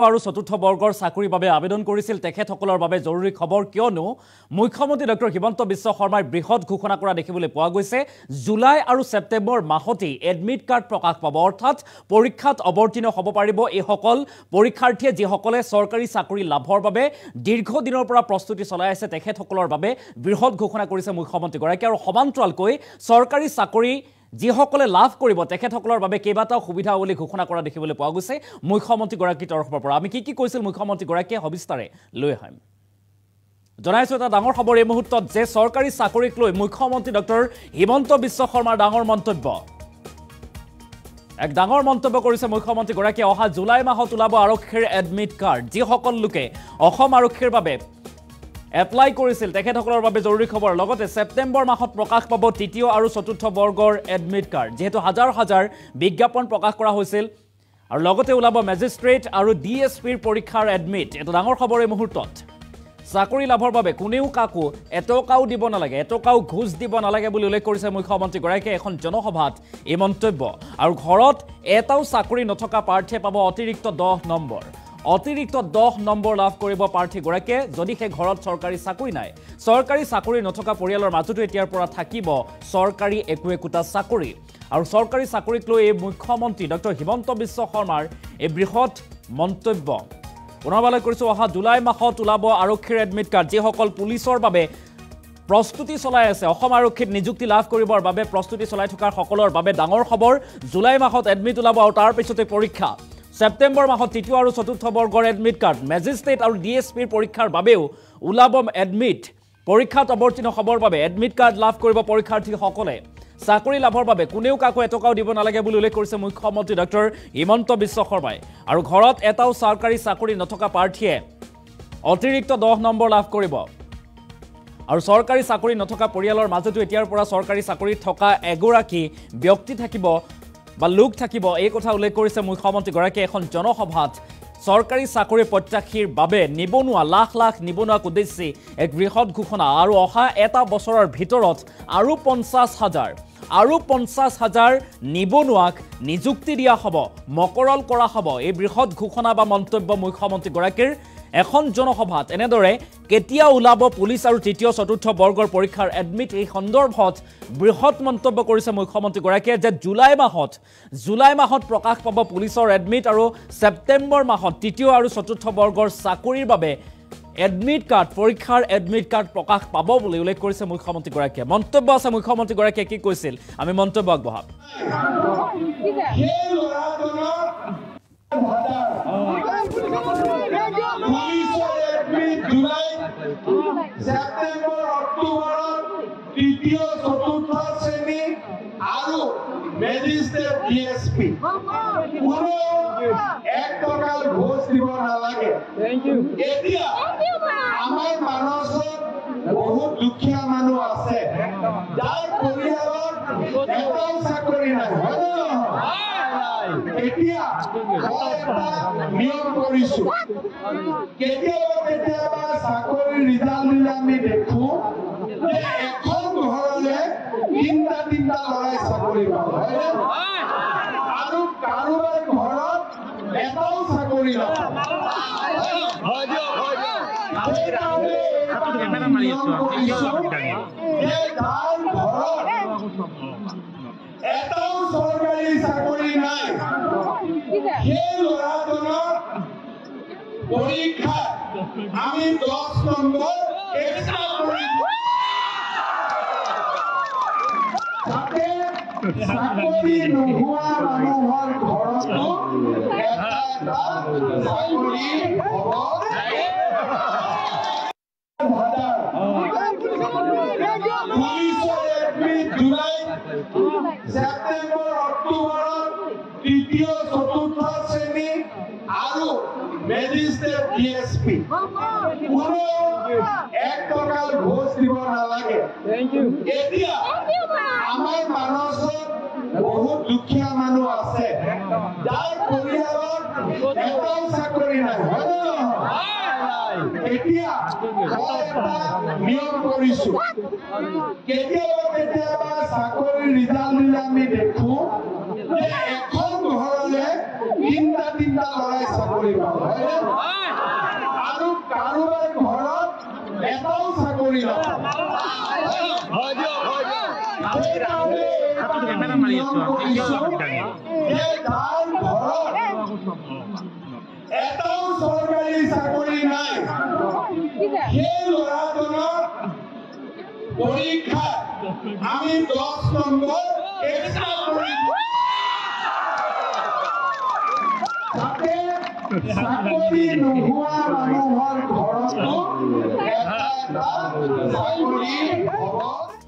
আৰু চতুৰ্থ বৰ্গৰ চাকৰিৰ বাবে আবেদন কৰিছিল তেখেতসকলৰ বাবে জৰুৰী খবৰ কিয়নো মুখ্যমন্ত্ৰী ডক্টৰ হিমন্ত বিশ্ব শৰ্মাই বৃহৎ ঘোষণা কৰা দেখিবলৈ পোৱা গৈছে জুলাই আৰু সেপ্টেম্বৰ মাহতে এডমিট কাৰ্ড প্ৰকাশ পাব অৰ্থাৎ পৰীক্ষাত অৱতীৰ্ণ হ'ব পাৰিব এই সকল পৰীক্ষাৰ্থীয়ে যিসকলে চৰকাৰী চাকৰি লাভৰ বাবে দীৰ্ঘদিনৰ পৰা প্ৰস্তুতি চলাই আছে তেখেতসকলৰ বাবে বৃহৎ ঘোষণা কৰিছে মুখ্যমন্ত্ৰী গৰাকী আৰু সমান্তৰালকৈ চৰকাৰী চাকৰি যিসকলে লাভ কৰিব তেখেতসকলৰ বাবে কেইবাটাও সুবিধা বুলি ঘোষণা কৰা দেখিবলৈ পোৱা গৈছে মুখ্যমন্ত্ৰী গৰাকীৰ তৰফৰ পৰা আমি কি কৈছিল মুখ্যমন্ত্ৰী গৰাকীয়ে সবিস্তাৰে লৈ আহিম জনাইছো এটা ডাঙৰ খবৰ এই মুহূৰ্তত যে চৰকাৰী চাকৰিক লৈ মুখ্যমন্ত্ৰী ডক্টৰ হিমন্ত বিশ্ব শৰ্মাৰ ডাঙৰ মন্তব্য এক ডাঙৰ মন্তব্য কৰিছে মুখ্যমন্ত্ৰী গৰাকীয়ে অহা জুলাই মাহত ওলাব আৰক্ষীৰ এডমিট কাৰ্ড যিসকল লোকে অসম আৰক্ষীৰ বাবে এপ্লাই কৰিছিল তেখেতসকলৰ বাবে জৰুৰী খবৰ লগতে সেপ্টেম্বৰ মাহত প্ৰকাশ পাব তৃতীয় আৰু চতুৰ্থ বৰ্গৰ এডমিট কাৰ্ড যেহেতু হাজাৰ হাজাৰ বিজ্ঞাপন প্ৰকাশ কৰা হৈছিল আৰু লগতে ওলাব মেজিষ্ট্ৰেট আৰু ডিএছপিৰ পৰীক্ষাৰ এডমিট এটা ডাঙৰ খবৰ এই মুহূৰ্তত চাকৰি লাভৰ বাবে কোনেও কাকো এটকাও দিব নালাগে এটকাও ঘুষ দিব নালাগে বুলি উল্লেখ কৰিছে মুখ্যমন্ত্ৰী গৰাকীয়ে এখন জনসভাত এই মন্তব্য আৰু ঘৰত এটাও চাকৰি নথকা প্ৰাৰ্থীয়ে পাব অতিৰিক্ত 10 নম্বৰ অতিৰিক্ত 10 নম্বৰ লাভ কৰিব প্ৰাৰ্থী গৰাকীয়ে যদি হে ঘৰত চৰকাৰী চাকৰি নাই চৰকাৰী চাকৰি নথকা পৰিয়ালৰ মাজতো এতিয়াৰ পৰা থাকিব চৰকাৰী একোটা চাকৰি আৰু চৰকাৰী চাকৰিক লৈ এই মুখ্যমন্ত্ৰী ডক্টৰ হিমন্ত বিশ্ব শৰ্মাৰ এই বৃহৎ মন্তব্য পুনৰবাৰ কৰিছো অহা জুলাই মাহত ওলাব আৰক্ষীৰ এডমিট কাৰ্ড যিসকল পুলিচৰ বাবে প্ৰস্তুতি চলাই আছে অসম আৰক্ষীত নিযুক্তি লাভ কৰিবৰ বাবে প্ৰস্তুতি চলাই থকাৰ সকলৰ বাবে ডাঙৰ খবৰ জুলাই মাহত এডমিট ওলাব আৰু তাৰ পিছতে পৰীক্ষা সেপ্টেম্বৰ মাহত তৃতীয় আৰু চতুৰ্থ বৰ্গৰ এডমিট কাৰ্ড মেজিষ্ট্ৰেট আৰু ডিএছপিৰ পৰীক্ষাৰ বাবেও ওলাব এডমিট পৰীক্ষাত অৱতীৰ্ণ হ'বৰ বাবে এডমিট কাৰ্ড লাভ কৰিব পৰীক্ষাৰ্থীসকলে চাকৰি লাভৰ বাবে কোনেও কাকো এটকাও দিব নালাগে বুলি উল্লেখ কৰিছে মুখ্যমন্ত্ৰী ডক্টৰ হিমন্ত বিশ্ব শৰ্মাই আৰু ঘৰত এটাও চৰকাৰী চাকৰি নথকা প্ৰাৰ্থীয়ে অতিৰিক্ত 10 নম্বৰ লাভ কৰিব আৰু চৰকাৰী চাকৰি নথকা পৰিয়ালৰ মাজতো এতিয়াৰ পৰা চৰকাৰী চাকৰি থকা এগৰাকী ব্যক্তি থাকিব বা লোক থাকিব এই কথা উল্লেখ কৰিছে মুখ্যমন্ত্ৰী গৰাকীয়ে এখন জনসভাত চৰকাৰী চাকৰি প্ৰত্যাশীৰ বাবে নিবনুৱা লাখ লাখ নিবনুৱাক উদ্দেশ্যি এক বৃহৎ ঘোষণা আৰু অহা এটা বছৰৰ ভিতৰত আৰু 50,000 নিবনুৱাক নিযুক্তি দিয়া হ'ব মকৰল কৰা হ'ব এই বৃহৎ ঘোষণা বা মন্তব্য মুখ্যমন্ত্ৰী গৰাকীৰ এখন জনসভাত এনেদৰে কেতিয়া ওলাব পুলিচ আৰু তৃতীয় চতুৰ্থ বৰ্গৰ পৰীক্ষাৰ এডমিট এই সন্দৰ্ভত বৃহৎ মন্তব্য কৰিছে মুখ্যমন্ত্ৰী গৰাকীয়ে যে জুলাই মাহত প্ৰকাশ পাব পুলিচৰ এডমিট আৰু সেপ্টেম্বৰ মাহত তৃতীয় আৰু চতুৰ্থ বৰ্গৰ চাকৰিৰ বাবে এডমিট কাৰ্ড পৰীক্ষাৰ এডমিট কাৰ্ড প্ৰকাশ পাব বুলি উল্লেখ কৰিছে মুখ্যমন্ত্ৰী গৰাকীয়ে মন্তব্য আছে মুখ্যমন্ত্ৰী গৰাকীয়ে কি কৈছিল আমি মন্তব্য আগবঢ়াম সেপ্টেম্বৰ অক্টোবৰত তৃতীয় চতুৰ্থ শ্ৰেণী আৰু মেজিষ্ট্ৰেট ডিএছপি কোনো 1 টকা ঘুষ দিব নালাগে এতিয়া আমাৰ মানসত বহুত দুখীয়া মানুহ আছে যাৰ পৰিয়ালত এটাও চাকৰি নাই এতিয়া নিয়ম কৰিছো কেতিয়াবা চাকৰি ৰিজাল্ট দিলে আমি দেখো যে এখন ঘৰলে তিনিটা লৰাই চাকৰি পাব আৰু কাৰোবাৰ ঘৰত এটাও চাকৰি নাপাব এটাও চৰকাৰী চাকৰি নাই সেই ল'ৰাজনৰ পৰীক্ষা আমি 10 নম্বৰ এক্সট্ৰা কৰি যাতে চাকৰি নোহোৱা মানুহৰ ঘৰতো এটা চাকৰি হ'ব পুলিচৰ এডমিট জুলাই সেপ্টেম্বৰ অক্টোবৰত তৃতীয় চতুৰ্থ শ্ৰেণী আৰু মেজিষ্ট্ৰেট ডিএছপি কোনো 1 টকা ঘুষ দিব নালাগে এতিয়া আমাৰ মানসত বহুত দুখীয়া মানুহ আছে যাৰ পৰিয়ালত এটাও চাকৰি নাই এতিয়া নিয়ম কৰিছো কেতিয়াবা চাকৰি ৰিজাল্ট দিলে আমি দেখো যে এখন ঘৰলে তিনটা লৰাই চাকৰি পাব আৰু কাৰোবাৰ ঘৰত এটাও চাকৰি নাপাব এটাও চৰকাৰী চাকৰি নাই সেই ল'ৰাজনৰ পৰীক্ষা আমি 10 নম্বৰ এক্সট্ৰা কৰি যাতে চাকৰি নোহোৱা মানুহৰ ঘৰতো এটা চাকৰি হ'ব